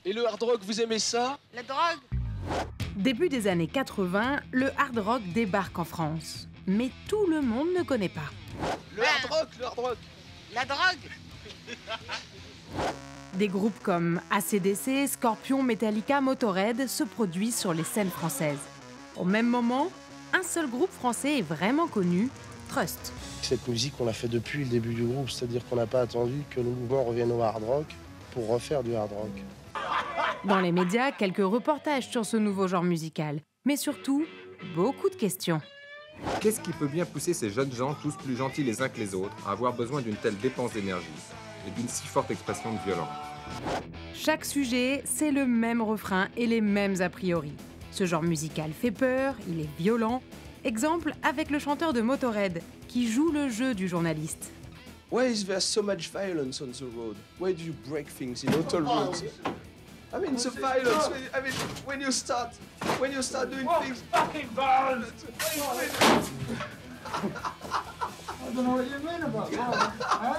Et le hard rock, vous aimez ça? La drogue? Début des années 80, le hard rock débarque en France. Mais tout le monde ne connaît pas. Le hard rock, le hard rock. La drogue? Des groupes comme AC/DC, Scorpions, Metallica, Motörhead se produisent sur les scènes françaises. Au même moment, un seul groupe français est vraiment connu, Trust. Cette musique, on l'a fait depuis le début du groupe, c'est-à-dire qu'on n'a pas attendu que le mouvement revienne au hard rock pour refaire du hard rock. Dans les médias, quelques reportages sur ce nouveau genre musical, mais surtout, beaucoup de questions. Qu'est-ce qui peut bien pousser ces jeunes gens, tous plus gentils les uns que les autres, à avoir besoin d'une telle dépense d'énergie et d'une si forte expression de violence? Chaque sujet, c'est le même refrain et les mêmes a priori. Ce genre musical fait peur, il est violent. Exemple avec le chanteur de Motörhead, qui joue le jeu du journaliste. Why is there so much violence on the road? Why do you break things in auto roads? I mean, the violence. I mean, when you start doing things. Fucking violence! I don't know what you mean about violence, huh?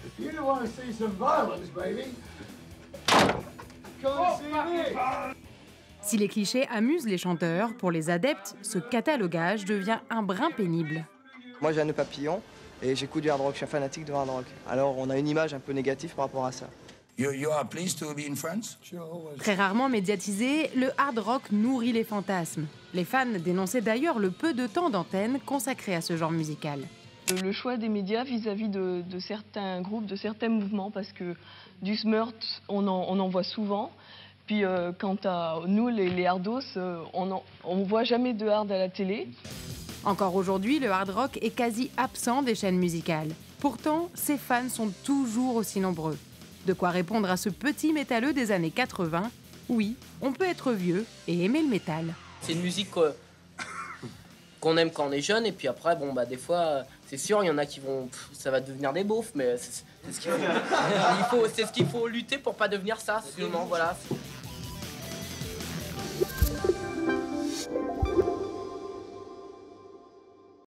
If you don't want to see some violence, baby, come and see me. Si les clichés amusent les chanteurs, pour les adeptes, ce catalogage devient un brin pénible. Moi j'ai un nœud papillon et j'écoute du hard rock, je suis un fanatique de hard rock. Alors on a une image un peu négative par rapport à ça. You are pleased to be in France? Très rarement médiatisé, le hard rock nourrit les fantasmes. Les fans dénonçaient d'ailleurs le peu de temps d'antenne consacré à ce genre musical. Le choix des médias vis-à-vis de certains groupes, de certains mouvements, parce que du smurt, on en voit souvent. Puis quant à nous, les hardos, on voit jamais de hard à la télé. Encore aujourd'hui, le hard rock est quasi absent des chaînes musicales. Pourtant, ses fans sont toujours aussi nombreux. De quoi répondre à ce petit métalleux des années 80. Oui, on peut être vieux et aimer le métal. C'est une musique qu'on aime quand on est jeune, et puis après, bon, bah, des fois, c'est sûr, il y en a qui vont... ça va devenir des beaufs, mais c'est ce qu'il faut. C'est ce qu'il faut lutter pour pas devenir ça, sinon, voilà.